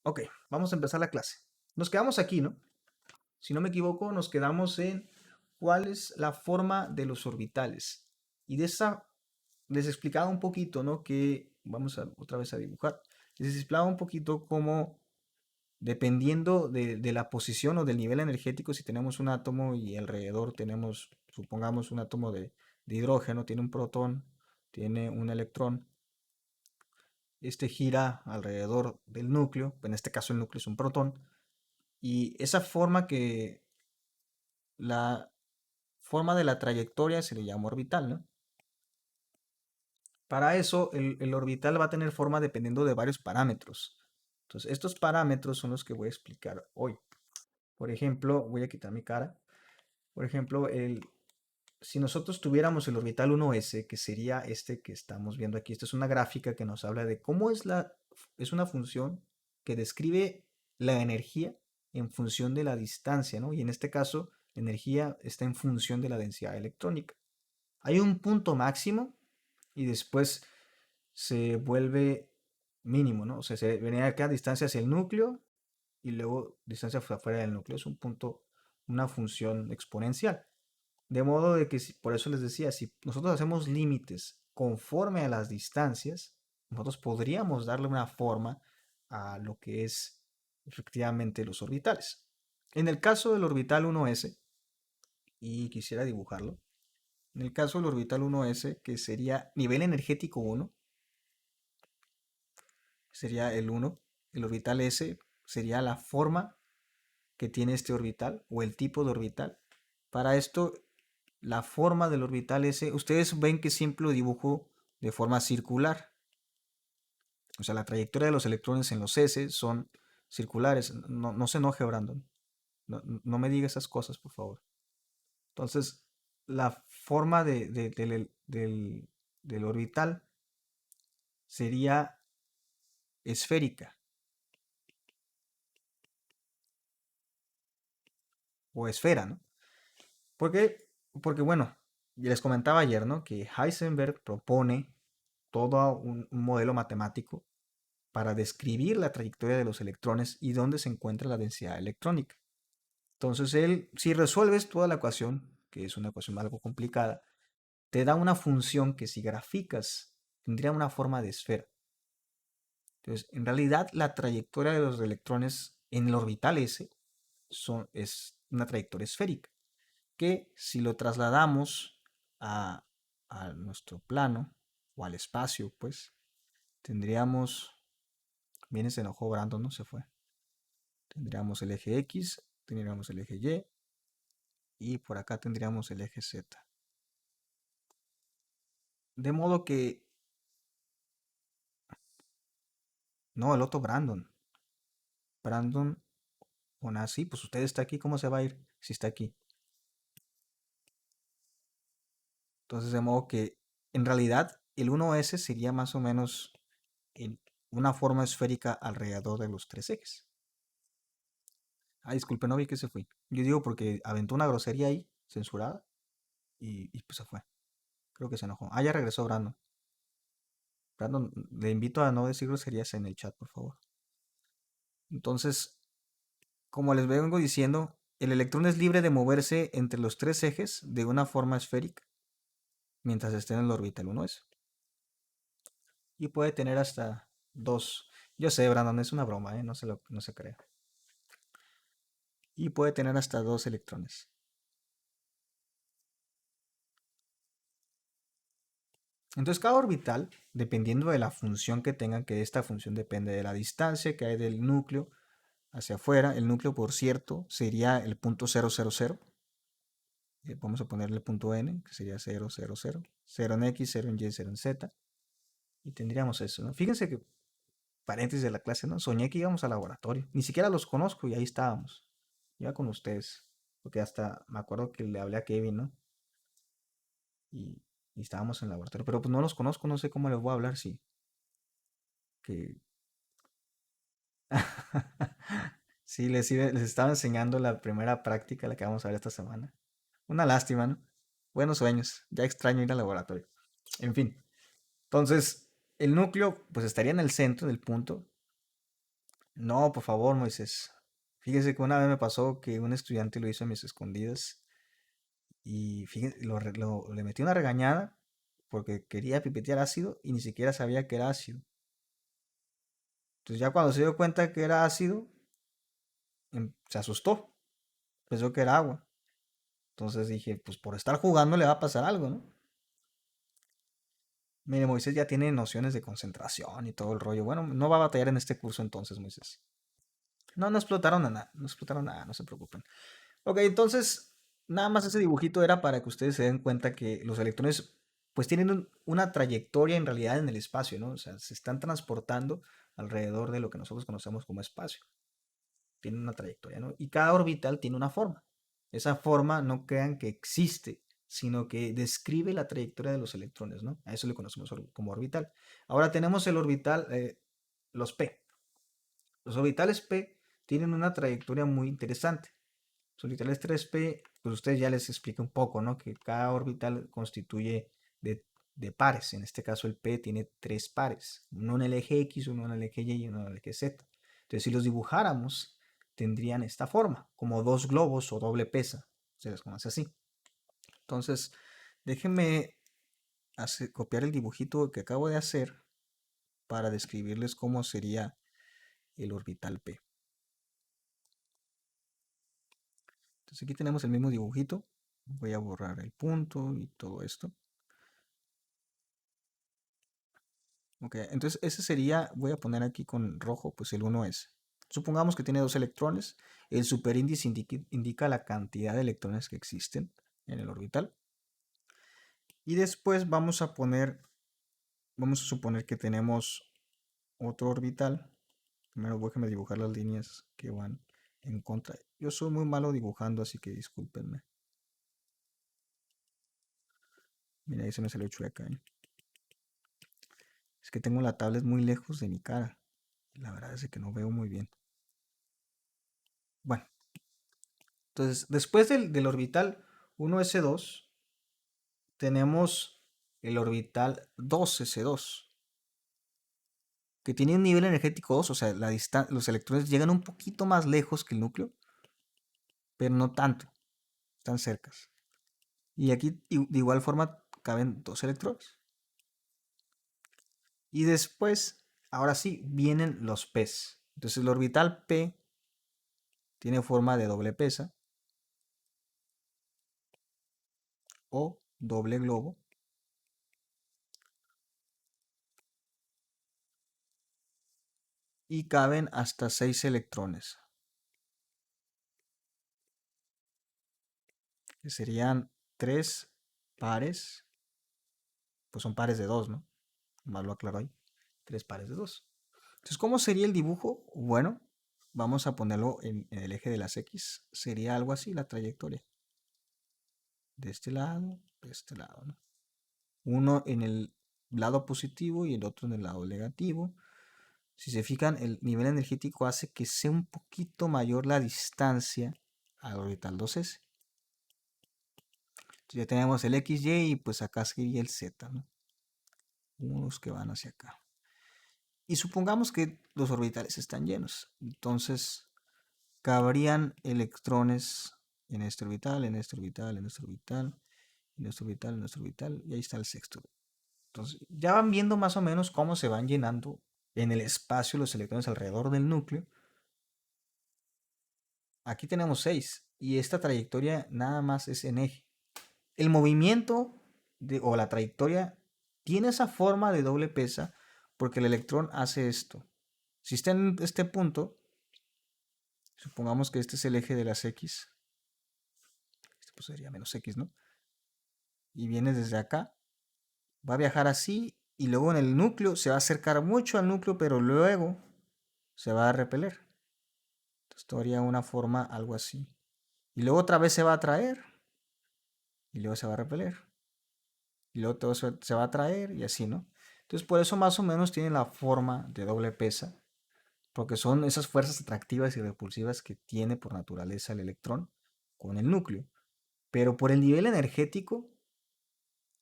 Ok, vamos a empezar la clase. Nos quedamos aquí, ¿no? Si no me equivoco, nos quedamos en cuál es la forma de los orbitales. Y de esa les explicaba un poquito, ¿no? Que vamos a otra vez a dibujar. Les explicaba un poquito cómo, dependiendo de la posición o del nivel energético, si tenemos un átomo y alrededor tenemos, supongamos, un átomo de hidrógeno, tiene un protón, tiene un electrón. Este gira alrededor del núcleo, en este caso el núcleo es un protón, y esa forma que la forma de la trayectoria se le llama orbital, ¿no? Para eso el orbital va a tener forma dependiendo de varios parámetros. Entonces, estos parámetros son los que voy a explicar hoy. Por ejemplo, voy a quitar mi cara. Por ejemplo, si nosotros tuviéramos el orbital 1s, que sería este que estamos viendo aquí, esta es una gráfica que nos habla de cómo es una función que describe la energía en función de la distancia, ¿no? Y en este caso, la energía está en función de la densidad electrónica. Hay un punto máximo y después se vuelve mínimo, ¿no? O sea, se venía acá distancia hacia el núcleo y luego distancia afuera del núcleo. Es un punto, una función exponencial. De modo de que, por eso les decía, si nosotros hacemos límites conforme a las distancias, nosotros podríamos darle una forma a lo que es efectivamente los orbitales. En el caso del orbital 1s, y quisiera dibujarlo, en el caso del orbital 1s, que sería nivel energético 1, sería el 1, el orbital s sería la forma que tiene este orbital o el tipo de orbital. Para esto, la forma del orbital S, ustedes ven que siempre lo dibujo de forma circular. O sea, la trayectoria de los electrones en los S son circulares. No, no se enoje, Brandon. No, no me diga esas cosas, por favor. Entonces, la forma del orbital sería esférica o esfera, ¿no? ¿Por qué? Porque, bueno, les comentaba ayer, ¿no? Que Heisenberg propone todo un modelo matemático para describir la trayectoria de los electrones y dónde se encuentra la densidad electrónica. Entonces, él, si resuelves toda la ecuación, que es una ecuación algo complicada, te da una función que si graficas tendría una forma de esfera. Entonces, en realidad, la trayectoria de los electrones en el orbital S es una trayectoria esférica, que si lo trasladamos a, a nuestro plano o al espacio, pues tendríamos, viene se enojó Brandon, no se fue. Tendríamos el eje X, tendríamos el eje Y por acá tendríamos el eje Z. De modo que, no, el otro Brandon. Brandon Onasi, pues usted está aquí, ¿cómo se va a ir si está aquí? Entonces, de modo que, en realidad, el 1S sería más o menos en una forma esférica alrededor de los tres ejes. Ah, disculpe, no vi que se fue. Yo digo porque aventó una grosería ahí, censurada, y pues se fue. Creo que se enojó. Ah, ya regresó Brandon. Brandon, le invito a no decir groserías en el chat, por favor. Entonces, como les vengo diciendo, el electrón es libre de moverse entre los tres ejes de una forma esférica mientras esté en el orbital 1s. Y puede tener hasta dos. Yo sé, Brandon, es una broma, ¿eh? No se crea. Y puede tener hasta dos electrones. Entonces, cada orbital, dependiendo de la función que tenga, que esta función depende de la distancia que hay del núcleo hacia afuera. El núcleo, por cierto, sería el punto 000. Vamos a ponerle el punto n, que sería 000. 0 en x, 0 en y, 0 en z. Y tendríamos eso, ¿no? Fíjense que, paréntesis de la clase, ¿no? Soñé que íbamos al laboratorio. Ni siquiera los conozco y ahí estábamos. Iba con ustedes. Porque hasta me acuerdo que le hablé a Kevin, ¿no? Y, y estábamos en el laboratorio. Pero pues no los conozco, no sé cómo les voy a hablar, sí. Que... sí, les estaba enseñando la primera práctica, la que vamos a ver esta semana. Una lástima, ¿no? Buenos sueños. Ya extraño ir al laboratorio. En fin. Entonces, el núcleo, pues estaría en el centro del punto. No, por favor, Moisés. Fíjese que una vez me pasó que un estudiante lo hizo a mis escondidas y fíjese, le metí una regañada porque quería pipetear ácido y ni siquiera sabía que era ácido. Entonces ya cuando se dio cuenta que era ácido, se asustó, pensó que era agua. Entonces dije, pues por estar jugando le va a pasar algo, ¿no? Mire, Moisés ya tiene nociones de concentración y todo el rollo. Bueno, no va a batallar en este curso entonces, Moisés. No, no explotaron a nada, no explotaron nada, no se preocupen. Ok, entonces, nada más ese dibujito era para que ustedes se den cuenta que los electrones pues tienen una trayectoria en realidad en el espacio, ¿no? O sea, se están transportando alrededor de lo que nosotros conocemos como espacio. Tienen una trayectoria, ¿no? Y cada orbital tiene una forma. Esa forma no crean que existe, sino que describe la trayectoria de los electrones, ¿no? A eso le conocemos como orbital. Ahora tenemos el orbital, los P. Los orbitales P tienen una trayectoria muy interesante. Los orbitales 3p, pues ustedes ya les expliqué un poco, ¿no? Que cada orbital constituye de pares. En este caso el P tiene tres pares. Uno en el eje X, uno en el eje Y y uno en el eje Z. Entonces si los dibujáramos, tendrían esta forma, como dos globos o doble pesa. Se les conoce así. Entonces, déjenme copiar el dibujito que acabo de hacer para describirles cómo sería el orbital P. Entonces aquí tenemos el mismo dibujito. Voy a borrar el punto y todo esto. Ok, entonces ese sería, voy a poner aquí con rojo, pues el 1s. Supongamos que tiene dos electrones. El superíndice indica la cantidad de electrones que existen en el orbital. Y después vamos a suponer que tenemos otro orbital. Primero déjenme dibujar las líneas que van en contra. Yo soy muy malo dibujando, así que discúlpenme. Mira, ahí se me salió chueca, ¿eh? Es que tengo la tablet muy lejos de mi cara. La verdad es que no veo muy bien. Bueno, entonces después del orbital 1s2 tenemos el orbital 2s2 que tiene un nivel energético 2, o sea, los electrones llegan un poquito más lejos que el núcleo, pero no tanto, están cercas. Y aquí de igual forma caben dos electrones. Y después, ahora sí, vienen los P's. Entonces el orbital P tiene forma de doble pesa o doble globo. Y caben hasta 6 electrones, que serían 3 pares, pues son pares de 2, ¿no? Más lo aclaro ahí, 3 pares de 2. Entonces, ¿cómo sería el dibujo? Bueno, vamos a ponerlo en el eje de las X. Sería algo así la trayectoria. De este lado, ¿no? Uno en el lado positivo y el otro en el lado negativo. Si se fijan, el nivel energético hace que sea un poquito mayor la distancia al orbital 2s. Ya tenemos el XY y pues acá sería el Z, ¿no? Unos que van hacia acá. Y supongamos que los orbitales están llenos. Entonces cabrían electrones en este orbital, en este orbital, en este orbital, en este orbital, en este orbital. Y ahí está el sexto. Entonces ya van viendo más o menos cómo se van llenando en el espacio los electrones alrededor del núcleo. Aquí tenemos 6 y esta trayectoria nada más es en eje. El movimiento o la trayectoria tiene esa forma de doble pesa porque el electrón hace esto. Si está en este punto, supongamos que este es el eje de las X, este pues sería menos X, ¿no? Y viene desde acá, va a viajar así y luego en el núcleo se va a acercar mucho al núcleo, pero luego se va a repeler. Entonces esto haría una forma algo así. Y luego otra vez se va a atraer y luego se va a repeler. Y luego todo se va a atraer y así, ¿no? Entonces por eso más o menos tiene la forma de doble pesa, porque son esas fuerzas atractivas y repulsivas que tiene por naturaleza el electrón con el núcleo. Pero por el nivel energético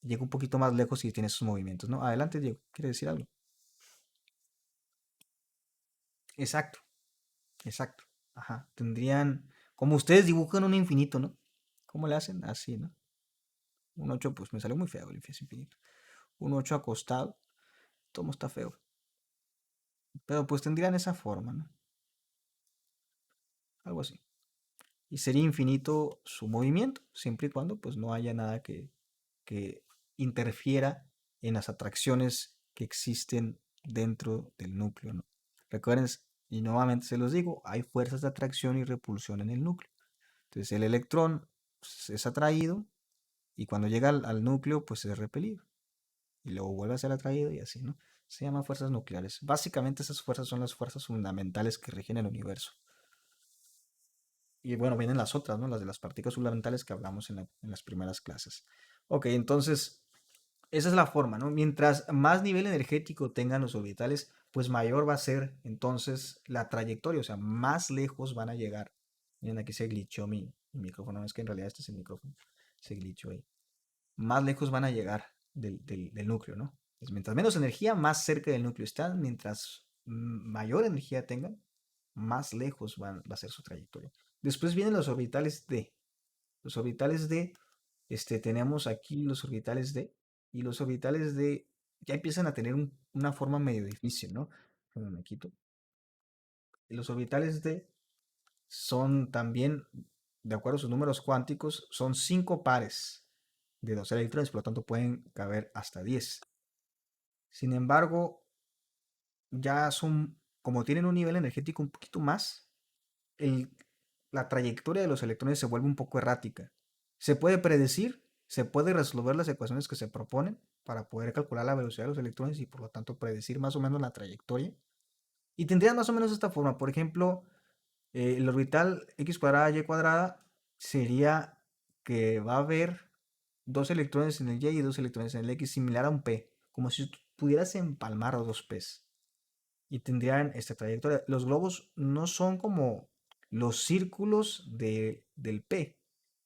llega un poquito más lejos y tiene esos movimientos, ¿no? Adelante, Diego, ¿quiere decir algo? Exacto. Exacto. Ajá. Tendrían, como ustedes dibujan un infinito, ¿no? ¿Cómo le hacen? Así, ¿no? Un 8 pues me salió muy feo el infinito. Un 8 acostado, todo está feo. Pero pues tendrían esa forma, ¿no? Algo así. Y sería infinito su movimiento, siempre y cuando pues no haya nada que interfiera en las atracciones que existen dentro del núcleo, ¿no? Recuerden, y nuevamente se los digo, hay fuerzas de atracción y repulsión en el núcleo. Entonces el electrón pues, es atraído y cuando llega al núcleo pues es repelido y luego vuelve a ser atraído y así, ¿no? Se llaman fuerzas nucleares. Básicamente esas fuerzas son las fuerzas fundamentales que rigen el universo. Y bueno, vienen las otras, ¿no? Las de las partículas fundamentales que hablamos en las primeras clases. Ok, entonces, esa es la forma, ¿no? Mientras más nivel energético tengan los orbitales, pues mayor va a ser entonces la trayectoria, o sea, más lejos van a llegar. Miren, aquí se glitchó mi micrófono, es que en realidad este es el micrófono, se glitchó ahí. Más lejos van a llegar del núcleo, ¿no? Pues mientras menos energía, más cerca del núcleo están, mientras mayor energía tengan, más lejos va a ser su trayectoria. Después vienen los orbitales D. Los orbitales D, tenemos aquí los orbitales D, y los orbitales D ya empiezan a tener una forma medio difícil, ¿no? Bueno, me quito. Los orbitales D son también, de acuerdo a sus números cuánticos, son 5 pares de 2 electrones, por lo tanto pueden caber hasta 10. Sin embargo, ya son, como tienen un nivel energético un poquito más, el- la trayectoria de los electrones se vuelve un poco errática. Se puede predecir, se puede resolver las ecuaciones que se proponen para poder calcular la velocidad de los electrones y por lo tanto predecir más o menos la trayectoria. Y tendrían más o menos esta forma. Por ejemplo, el orbital x cuadrada y cuadrada sería que va a haber dos electrones en el y dos electrones en el x, similar a un p, como si pudieras empalmar a dos p's y tendrían esta trayectoria. Los globos no son como los círculos del P.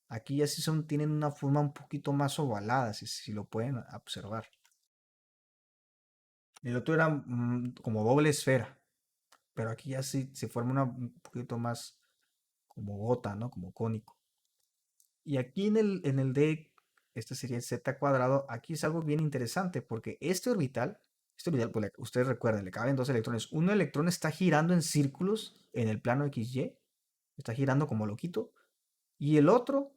Aquí ya sí tienen una forma un poquito más ovalada, si lo pueden observar. El otro era como doble esfera, pero aquí ya sí se forma un poquito más como gota, ¿no? Como cónico. Y aquí en el D, este sería el Z cuadrado, aquí es algo bien interesante porque este orbital, pues ustedes recuerden, le caben dos electrones. Un electrón está girando en círculos en el plano XY, está girando como loquito, y el otro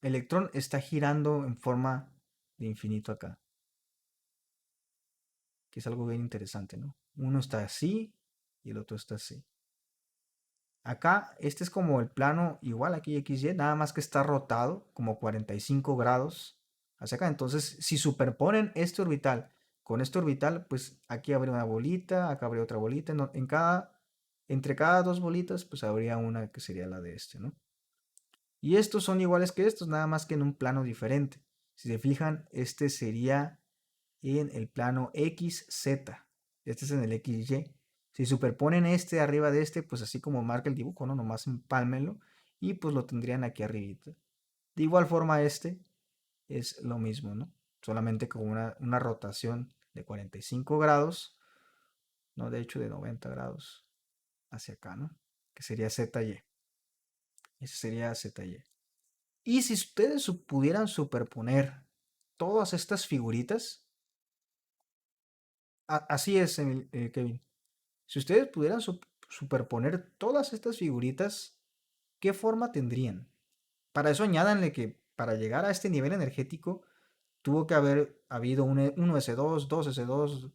electrón está girando en forma de infinito acá, que es algo bien interesante, ¿no? Uno está así y el otro está así. Acá, este es como el plano igual aquí XY, nada más que está rotado como 45 grados hacia acá. Entonces, si superponen este orbital con este orbital, pues aquí habría una bolita, acá habría otra bolita. Entre cada dos bolitas, pues habría una que sería la de este, ¿no? Y estos son iguales que estos, nada más que en un plano diferente. Si se fijan, este sería en el plano XZ. Este es en el XY. Si superponen este arriba de este, pues así como marca el dibujo, ¿no? Nomás empálmenlo y pues lo tendrían aquí arribita. De igual forma este es lo mismo, ¿no? Solamente con una rotación de 45 grados, no de hecho de 90 grados hacia acá, ¿no? Que sería ZY. Ese sería ZY. Y si ustedes pudieran superponer todas estas figuritas, así es, Kevin. Si ustedes pudieran superponer todas estas figuritas, ¿qué forma tendrían? Para eso añádanle que para llegar a este nivel energético tuvo que haber habido un 1s2, 2s2,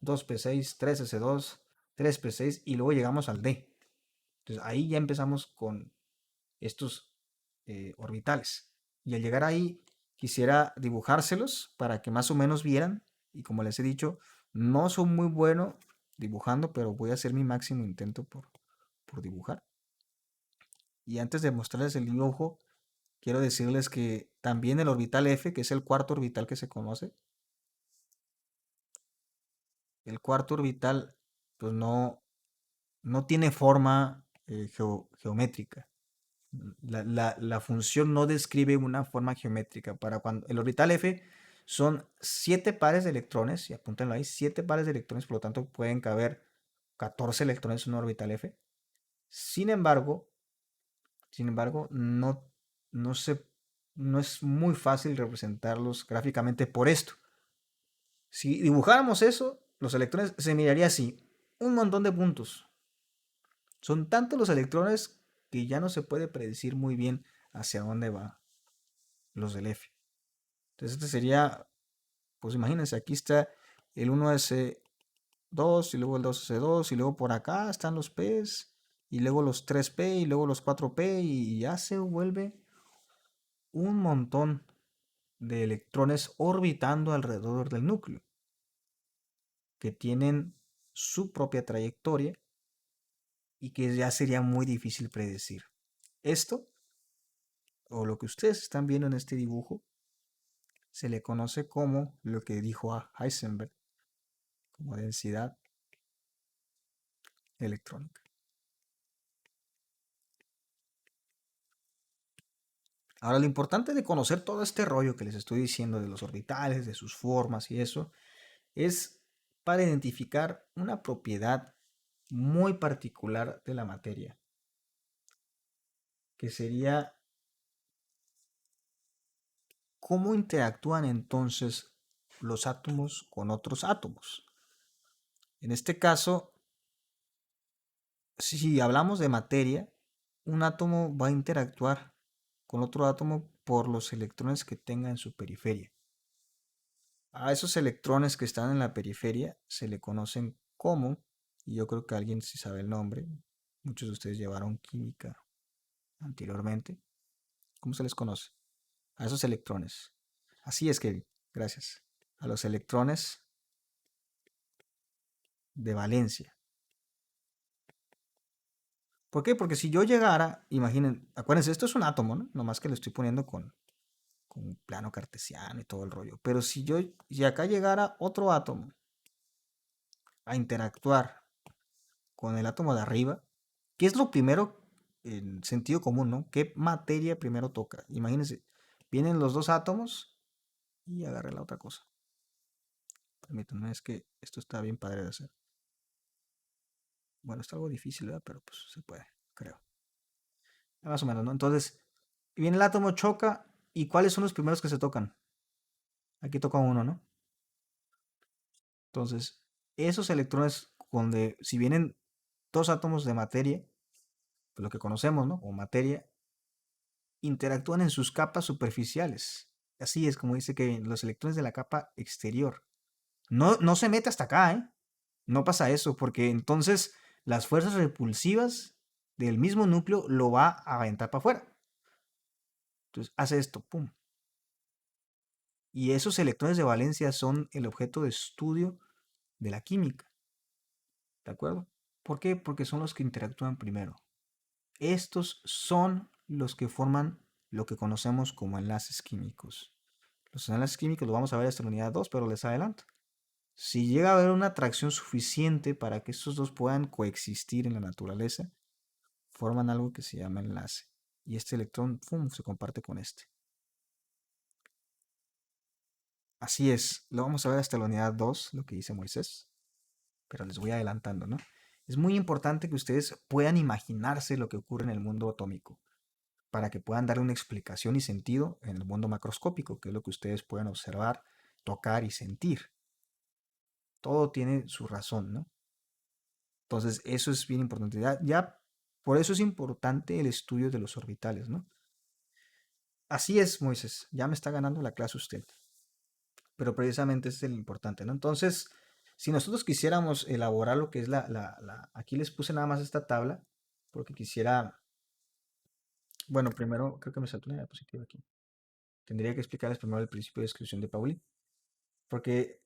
2p6, 3s2, 3p6 y luego llegamos al D. Entonces ahí ya empezamos con estos orbitales. Y al llegar ahí quisiera dibujárselos para que más o menos vieran. Y como les he dicho, no soy muy bueno dibujando, pero voy a hacer mi máximo intento por dibujar. Y antes de mostrarles el dibujo, quiero decirles que también el orbital F, que es el cuarto orbital que se conoce, el cuarto orbital pues no tiene forma geométrica. La función no describe una forma geométrica. Para cuando el orbital F son 7 pares de electrones, y apúntenlo ahí, 7 pares de electrones, por lo tanto pueden caber 14 electrones en un orbital F. Sin embargo, no, no se, no es muy fácil representarlos gráficamente por esto. Si dibujáramos eso, los electrones se miraría así, un montón de puntos. Son tantos los electrones que ya no se puede predecir muy bien hacia dónde va los del F. Entonces este sería, pues imagínense, aquí está el 1s2 y luego el 2s2 y luego por acá están los P's y luego los 3p y luego los 4p y ya se vuelve un montón de electrones orbitando alrededor del núcleo que tienen su propia trayectoria y que ya sería muy difícil predecir. Esto, o lo que ustedes están viendo en este dibujo, se le conoce como lo que dijo a Heisenberg, como densidad electrónica. Ahora, lo importante de conocer todo este rollo que les estoy diciendo de los orbitales, de sus formas y eso, es para identificar una propiedad muy particular de la materia, que sería cómo interactúan entonces los átomos con otros átomos. En este caso, si hablamos de materia, un átomo va a interactuar con otro átomo por los electrones que tenga en su periferia. A esos electrones que están en la periferia se le conocen como, y yo creo que alguien sí sabe el nombre, muchos de ustedes llevaron química anteriormente, ¿cómo se les conoce? A esos electrones. Así es, Kevin, gracias. A los electrones de valencia. ¿Por qué? Porque si yo llegara, imaginen, acuérdense, esto es un átomo, ¿no? Nomás que lo estoy poniendo con un plano cartesiano y todo el rollo. Pero si acá llegara otro átomo a interactuar con el átomo de arriba, ¿qué es lo primero en sentido común, ¿no? ¿Qué materia primero toca? Imagínense, vienen los dos átomos y agarré la otra cosa. Permítanme, es que esto está bien padre de hacer. Bueno, está algo difícil, ¿verdad? Pero pues se puede, creo. Más o menos, ¿no? Entonces, viene el átomo, choca, ¿y cuáles son los primeros que se tocan? Aquí toca uno, ¿no? Entonces, esos electrones, donde si vienen dos átomos de materia, pues lo que conocemos, ¿no? O materia, interactúan en sus capas superficiales. Así es como dice que los electrones de la capa exterior. No, no se mete hasta acá, ¿eh? No pasa eso, porque entonces las fuerzas repulsivas del mismo núcleo lo va a aventar para afuera. Entonces hace esto, pum. Y esos electrones de valencia son el objeto de estudio de la química, ¿de acuerdo? ¿Por qué? Porque son los que interactúan primero. Estos son los que forman lo que conocemos como enlaces químicos. Los enlaces químicos los vamos a ver hasta la unidad 2, pero les adelanto. Si llega a haber una atracción suficiente para que estos dos puedan coexistir en la naturaleza, forman algo que se llama enlace. Y este electrón, ¡pum!, se comparte con este. Así es, lo vamos a ver hasta la unidad 2, lo que dice Moisés, pero les voy adelantando, ¿no? Es muy importante que ustedes puedan imaginarse lo que ocurre en el mundo atómico, para que puedan darle una explicación y sentido en el mundo macroscópico, que es lo que ustedes pueden observar, tocar y sentir. Todo tiene su razón, ¿no? Entonces, eso es bien importante. Ya por eso es importante el estudio de los orbitales, ¿no? Así es, Moisés, ya me está ganando la clase usted, pero precisamente ese es el importante, ¿no? Entonces, si nosotros quisiéramos elaborar lo que es aquí les puse nada más esta tabla, porque quisiera, bueno, primero, creo que me saltó una diapositiva aquí. Tendría que explicarles primero el principio de descripción de Pauli, porque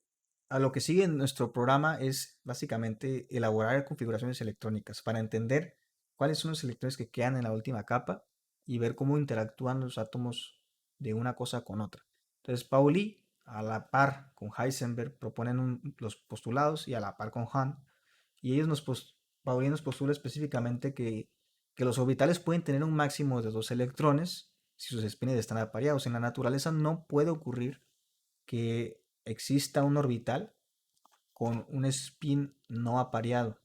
a lo que sigue en nuestro programa es básicamente elaborar configuraciones electrónicas para entender cuáles son los electrones que quedan en la última capa y ver cómo interactúan los átomos de una cosa con otra. Entonces, Pauli, a la par con Heisenberg, proponen los postulados y a la par con Hahn, y Pauli nos postula específicamente que los orbitales pueden tener un máximo de dos electrones si sus espines están apareados. En la naturaleza no puede ocurrir que exista un orbital con un spin no apareado.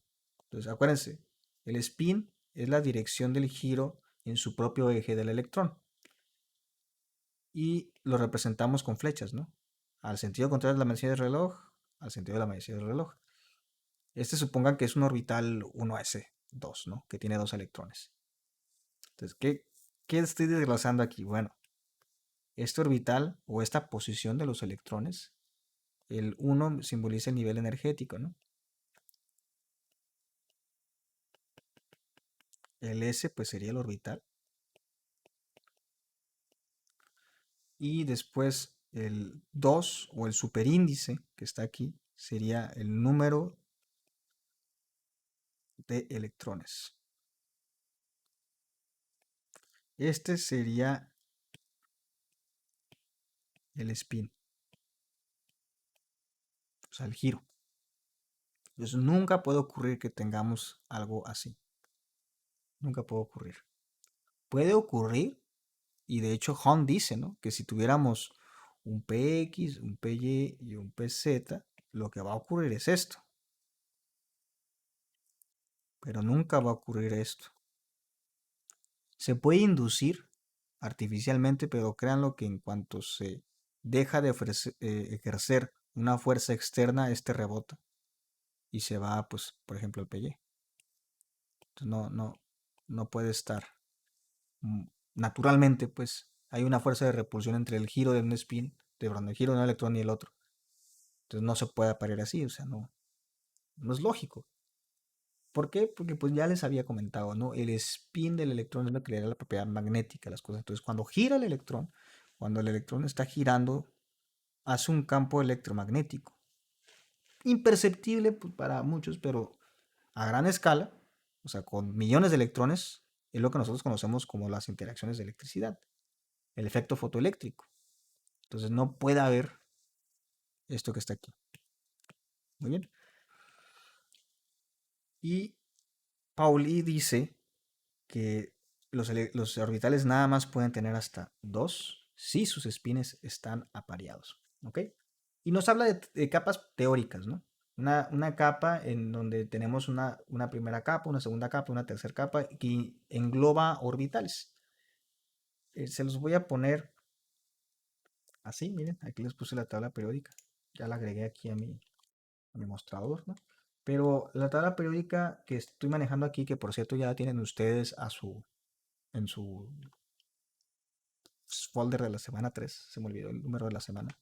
Entonces, acuérdense, el spin es la dirección del giro en su propio eje del electrón. Y lo representamos con flechas, ¿no? Al sentido contrario de la manecilla del reloj, al sentido de la manecilla del reloj. Este supongan que es un orbital 1s2, ¿no? Que tiene dos electrones. Entonces, ¿qué estoy desglosando aquí? Bueno, este orbital o esta posición de los electrones, el 1 simboliza el nivel energético, ¿no? El S pues sería el orbital. Y después el 2 o el superíndice que está aquí sería el número de electrones. Este sería el spin, o sea, el giro. Entonces nunca puede ocurrir que tengamos algo así. Nunca puede ocurrir. Puede ocurrir, y de hecho Hahn dice, ¿no? Que si tuviéramos un PX, un PY y un PZ, lo que va a ocurrir es esto. Pero nunca va a ocurrir esto. Se puede inducir artificialmente, pero créanlo que en cuanto se deja de ejercer una fuerza externa, este rebota y se va, pues, por ejemplo, al PY. Entonces no puede estar. mm, Naturalmente, pues, hay una fuerza de repulsión entre el giro de un spin, perdón, el giro de un electrón y el otro. Entonces no se puede parar así, o sea, no es lógico. ¿Por qué? Porque pues ya les había comentado, ¿no? El spin del electrón es lo que le da la propiedad magnética a las cosas. Entonces, cuando gira el electrón, cuando el electrón está girando, hace un campo electromagnético. Imperceptible pues, para muchos, pero a gran escala, o sea, con millones de electrones, es lo que nosotros conocemos como las interacciones de electricidad, el efecto fotoeléctrico. Entonces, no puede haber esto que está aquí. Muy bien. Y Pauli dice que los orbitales nada más pueden tener hasta dos si sus espines están apareados. ¿Ok? Y nos habla de capas teóricas, ¿no? Una capa en donde tenemos una primera capa, una segunda capa, una tercera capa que engloba orbitales. Se los voy a poner así, miren, aquí les puse la tabla periódica. Ya la agregué aquí a mi mostrador, ¿no? Pero la tabla periódica que estoy manejando aquí, que por cierto ya la tienen ustedes en su folder de la semana 3 se me olvidó el número de la semana.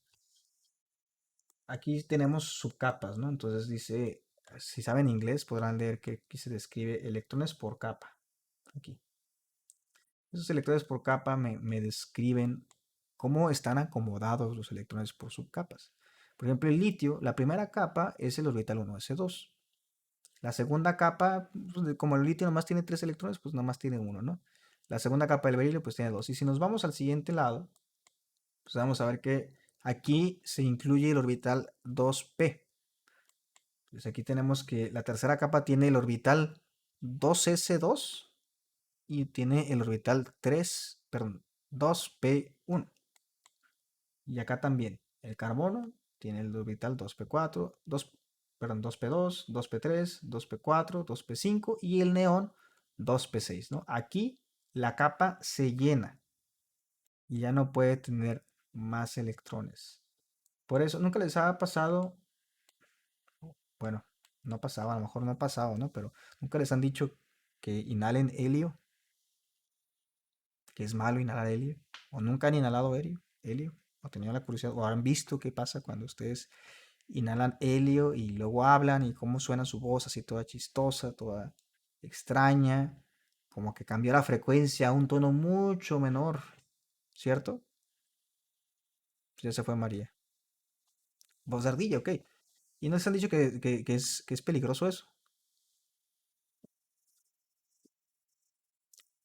Aquí tenemos subcapas, ¿no? Entonces dice, si saben inglés podrán leer que aquí se describe electrones por capa. Aquí. Esos electrones por capa me describen cómo están acomodados los electrones por subcapas. Por ejemplo, el litio, la primera capa es el orbital 1s2. La segunda capa, pues, como el litio nomás tiene 3 electrones, pues nomás tiene uno, ¿no? La segunda capa del berilio pues tiene 2. Y si nos vamos al siguiente lado, pues vamos a ver que aquí se incluye el orbital 2p. Pues aquí tenemos que la tercera capa tiene el orbital 2s2 y tiene el orbital 3, perdón, 2p1. Y acá también el carbono tiene el orbital 2p4, 2, perdón, 2p2, 2p3, 2p4, 2p5 y el neón 2p6, ¿no? Aquí la capa se llena y ya no puede tener más electrones. Por eso, nunca les ha pasado, bueno, no pasaba, a lo mejor no ha pasado, ¿no? Pero nunca les han dicho que inhalen helio, que es malo inhalar helio, o nunca han inhalado helio, o tenían la curiosidad, o han visto qué pasa cuando ustedes inhalan helio y luego hablan y cómo suena su voz así toda chistosa, toda extraña, como que cambia la frecuencia a un tono mucho menor, ¿cierto? Ya se fue María. Voz de ardilla, ok. Y no les han dicho que es peligroso eso.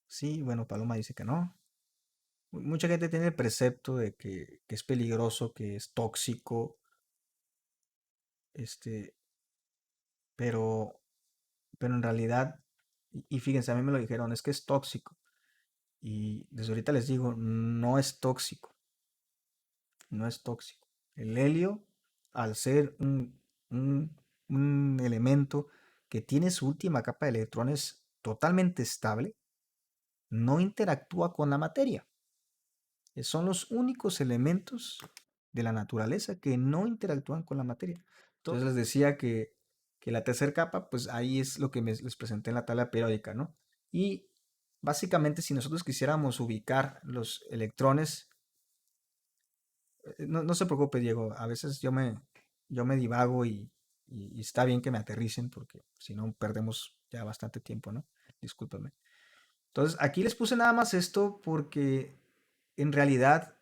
Sí, bueno, Paloma dice que no. Mucha gente tiene el precepto de que es peligroso, que es tóxico, este, pero, pero en realidad, y fíjense, a mí me lo dijeron, es que es tóxico. Y desde ahorita les digo, no es tóxico, no es tóxico. El helio, al ser un elemento que tiene su última capa de electrones totalmente estable, no interactúa con la materia. Son los únicos elementos de la naturaleza que no interactúan con la materia. Entonces les decía que la tercera capa, pues ahí es lo que les presenté en la tabla periódica, ¿no? Y básicamente si nosotros quisiéramos ubicar los electrones, no se preocupe, Diego, a veces yo me divago y está bien que me aterricen porque si no perdemos ya bastante tiempo, ¿no? Discúlpame. Entonces, aquí les puse nada más esto porque en realidad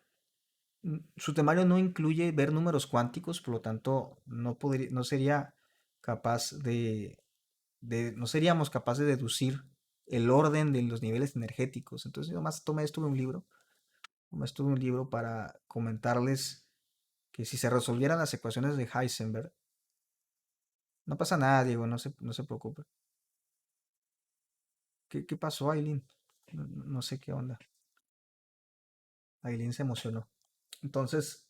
su temario no incluye ver números cuánticos, por lo tanto, no sería capaz no seríamos capaces de deducir el orden de los niveles energéticos. Entonces, yo nomás tomé esto de un libro para comentarles que si se resolvieran las ecuaciones de Heisenberg, no pasa nada, Diego, no se preocupe. ¿Qué pasó, Aileen? No sé qué onda. Aileen se emocionó. Entonces,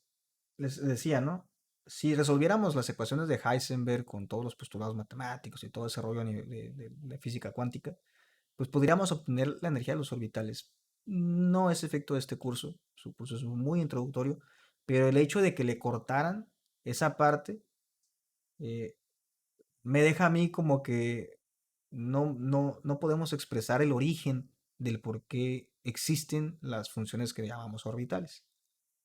les decía, ¿no? Si resolviéramos las ecuaciones de Heisenberg con todos los postulados matemáticos y todo ese rollo de física cuántica, pues podríamos obtener la energía de los orbitales. No es efecto de este curso, su curso es muy introductorio, pero el hecho de que le cortaran esa parte eh, me deja a mí como que no podemos expresar el origen del por qué existen las funciones que llamamos orbitales.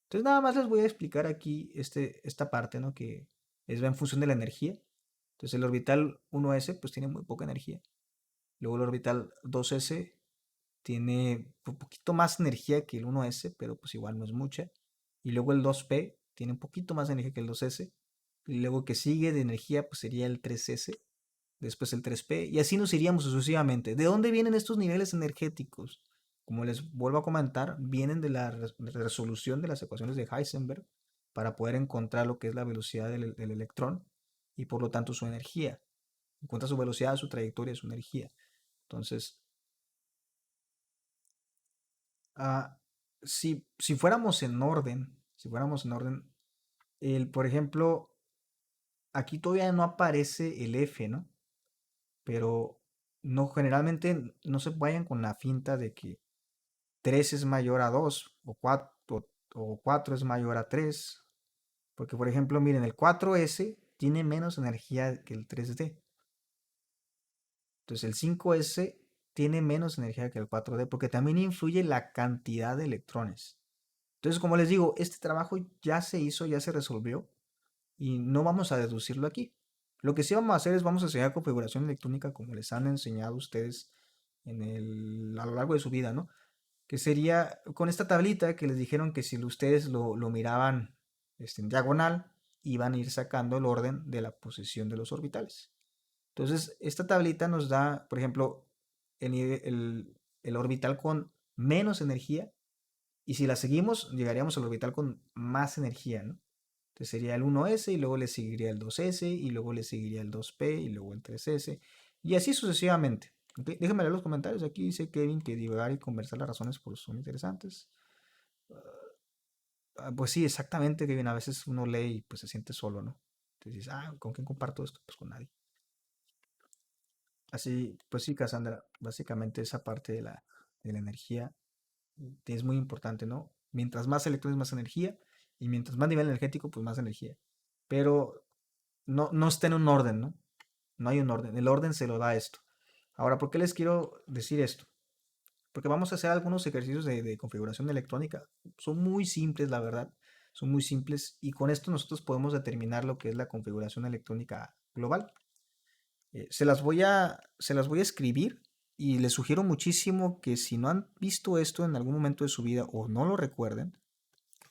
Entonces nada más les voy a explicar aquí esta parte, ¿no? Que es en función de la energía. Entonces el orbital 1s pues tiene muy poca energía. Luego el orbital 2s tiene un poquito más energía que el 1s, pero pues igual no es mucha. Y luego el 2p tiene un poquito más energía que el 2s. Y luego que sigue de energía pues sería el 3s, después el 3p, y así nos iríamos sucesivamente. ¿De dónde vienen estos niveles energéticos? Como les vuelvo a comentar, vienen de la resolución de las ecuaciones de Heisenberg para poder encontrar lo que es la velocidad del electrón y por lo tanto su energía. Encuentra su velocidad, su trayectoria, su energía. Entonces, ah, si fuéramos en orden, por ejemplo, aquí todavía no aparece el F, ¿no? Pero no, generalmente no se vayan con la finta de que 3 es mayor a 2 o 4 es mayor a 3. Porque, por ejemplo, miren, el 4S tiene menos energía que el 3D. Entonces, el 5S tiene menos energía que el 4D porque también influye la cantidad de electrones. Entonces, como les digo, este trabajo ya se hizo, ya se resolvió y no vamos a deducirlo aquí. Lo que sí vamos a hacer es vamos a enseñar configuración electrónica como les han enseñado ustedes a lo largo de su vida, ¿no? Que sería con esta tablita que les dijeron que si ustedes lo miraban en diagonal, iban a ir sacando el orden de la posición de los orbitales. Entonces, esta tablita nos da, por ejemplo, el orbital con menos energía, y si la seguimos, llegaríamos al orbital con más energía, ¿no? Entonces sería el 1s y luego le seguiría el 2s y luego le seguiría el 2p y luego el 3s y así sucesivamente. ¿Ok? Déjenme leer los comentarios. Aquí dice Kevin que divagar y conversar las razones pues, son interesantes. Pues sí, exactamente, Kevin. A veces uno lee y pues se siente solo, ¿no? Entonces dices, ¿con quién comparto esto? Pues con nadie. Así, pues sí, Cassandra, básicamente esa parte de la energía es muy importante, ¿no? Mientras más electrones, más energía, y mientras más nivel energético, pues más energía. Pero no está en un orden, ¿no? No hay un orden. El orden se lo da esto. Ahora, ¿por qué les quiero decir esto? Porque vamos a hacer algunos ejercicios de configuración electrónica. Son muy simples, la verdad. Son muy simples y con esto nosotros podemos determinar lo que es la configuración electrónica global. Se las voy a escribir y les sugiero muchísimo que si no han visto esto en algún momento de su vida o no lo recuerden,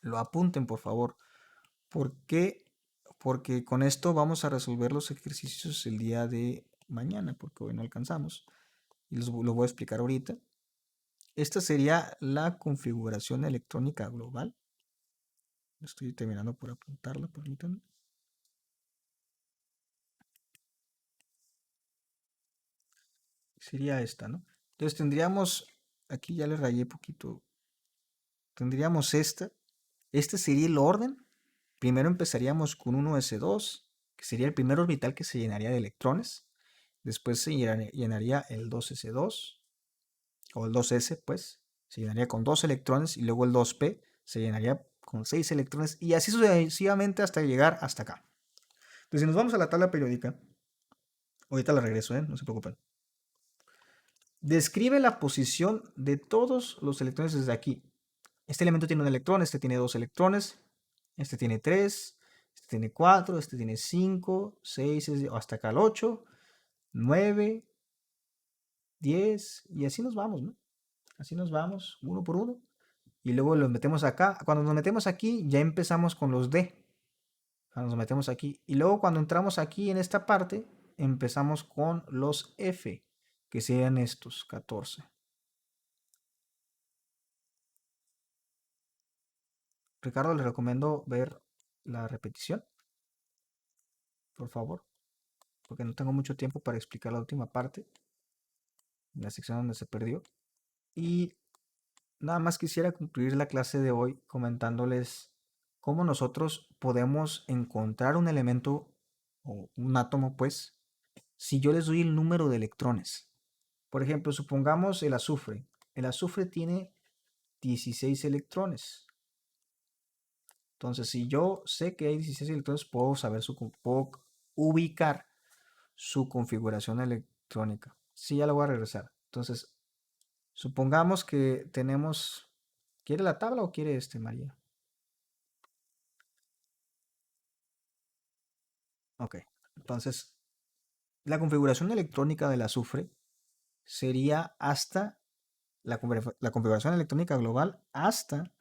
lo apunten por favor. ¿Por qué? Porque con esto vamos a resolver los ejercicios el día de mañana, porque hoy no alcanzamos. Y lo voy a explicar ahorita. Esta sería la configuración electrónica global. Estoy terminando por apuntarla, permítanme. Sería esta, ¿no? Entonces tendríamos, aquí ya le rayé poquito, tendríamos esta. Este sería el orden. Primero empezaríamos con 1s2, que sería el primer orbital que se llenaría de electrones. Después se llenaría el 2s2 o el 2s, pues se llenaría con 2 electrones y luego el 2p se llenaría con 6 electrones y así sucesivamente hasta llegar hasta acá. Entonces, si nos vamos a la tabla periódica, ahorita la regreso, no se preocupen. Describe la posición de todos los electrones desde aquí. Este elemento tiene un electrón, este tiene 2 electrones, este tiene 3, este tiene 4, este tiene 5, 6, hasta acá el 8, 9, 10 y así nos vamos, ¿no? Así nos vamos, uno por uno. Y luego los metemos acá. Cuando nos metemos aquí, ya empezamos con los D. Cuando nos metemos aquí. Y luego cuando entramos aquí en esta parte, empezamos con los F, que serían estos, 14. Ricardo, les recomiendo ver la repetición, por favor, porque no tengo mucho tiempo para explicar la última parte, la sección donde se perdió. Y nada más quisiera concluir la clase de hoy comentándoles cómo nosotros podemos encontrar un elemento o un átomo, pues, si yo les doy el número de electrones. Por ejemplo, supongamos el azufre. El azufre tiene 16 electrones. Entonces, si yo sé que hay 16 electrones, puedo ubicar su configuración electrónica. Sí, ya lo voy a regresar. Entonces, supongamos que tenemos... ¿Quiere la tabla o quiere María? Ok. Entonces, la configuración electrónica del azufre sería hasta la configuración electrónica global hasta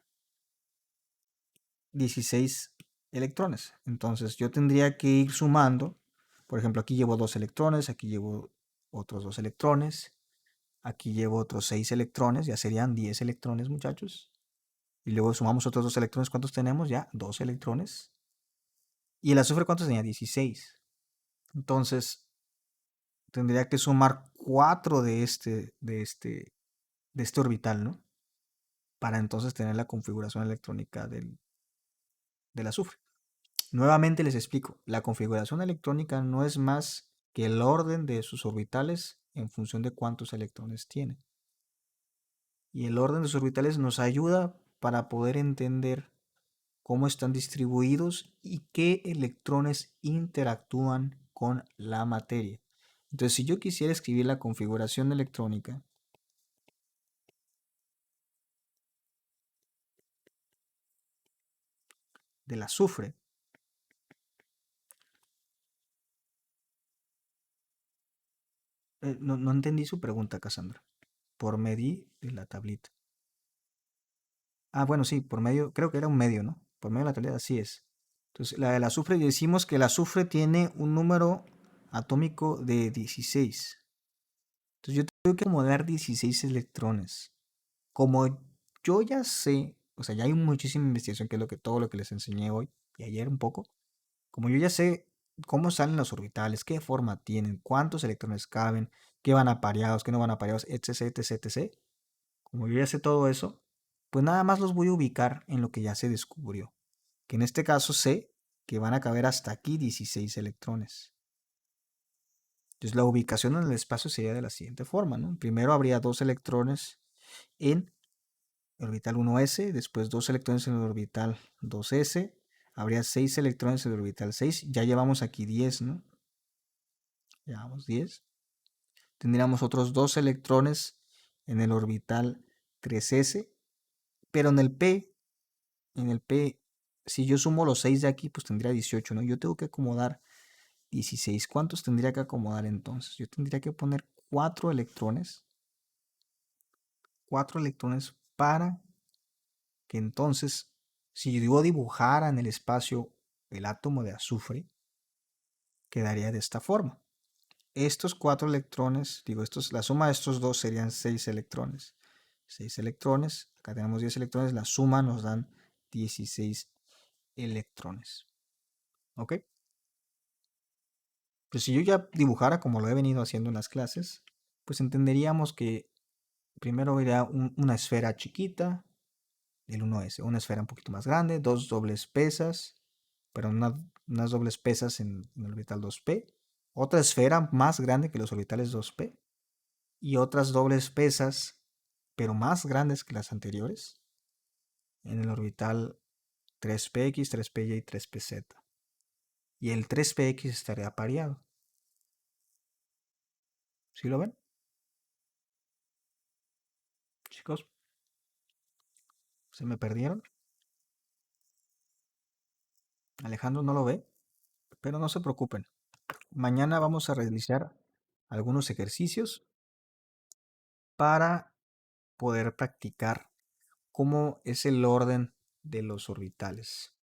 16 electrones. Entonces, yo tendría que ir sumando. Por ejemplo, aquí llevo 2 electrones, aquí llevo otros 2 electrones, aquí llevo otros 6 electrones, ya serían 10 electrones, muchachos. Y luego sumamos otros 2 electrones, ¿cuántos tenemos? Ya 2 electrones. ¿Y el azufre cuántos tenía? 16. Entonces, tendría que sumar 4 de este orbital, ¿no? Para entonces tener la configuración electrónica del azufre. Nuevamente les explico, la configuración electrónica no es más que el orden de sus orbitales en función de cuántos electrones tiene. Y el orden de sus orbitales nos ayuda para poder entender cómo están distribuidos y qué electrones interactúan con la materia. Entonces, si yo quisiera escribir la configuración electrónica del azufre, no entendí su pregunta, Cassandra. Por medio de la tablita. Ah, bueno, sí, por medio, creo que era un medio, ¿no? Por medio de la tableta, así es. Entonces, la del azufre, decimos que el azufre tiene un número atómico de 16. Entonces, yo tengo que acomodar 16 electrones. Como yo ya sé, o sea, ya hay muchísima investigación, que es todo lo que les enseñé hoy y ayer un poco. Como yo ya sé cómo salen los orbitales, qué forma tienen, cuántos electrones caben, qué van apareados, qué no van apareados, etc, etc, etc. Como yo ya sé todo eso, pues nada más los voy a ubicar en lo que ya se descubrió. Que en este caso sé que van a caber hasta aquí 16 electrones. Entonces la ubicación en el espacio sería de la siguiente forma, ¿no? Primero habría 2 electrones en el orbital 1s, después 2 electrones en el orbital 2s, habría 6 electrones en el orbital 6, ya llevamos aquí 10, ¿no? Llevamos 10. Tendríamos otros 2 electrones en el orbital 3s, pero en el P, si yo sumo los 6 de aquí, pues tendría 18, ¿no? Yo tengo que acomodar 16. ¿Cuántos tendría que acomodar entonces? Yo tendría que poner 4 electrones. 4 electrones para que entonces, si yo dibujara en el espacio el átomo de azufre, quedaría de esta forma. Estos 4 electrones, la suma de estos dos serían 6 electrones. 6 electrones, acá tenemos 10 electrones, la suma nos dan 16 electrones. ¿Ok? Pues si yo ya dibujara como lo he venido haciendo en las clases, pues entenderíamos que primero iría una esfera chiquita, el 1s, una esfera un poquito más grande, dos dobles pesas, pero unas dobles pesas en el orbital 2p, otra esfera más grande que los orbitales 2p y otras dobles pesas, pero más grandes que las anteriores, en el orbital 3px, 3py y 3pz. Y el 3px estaría pareado. ¿Sí lo ven, chicos? ¿Se me perdieron? Alejandro no lo ve, pero no se preocupen. Mañana vamos a realizar algunos ejercicios para poder practicar cómo es el orden de los orbitales.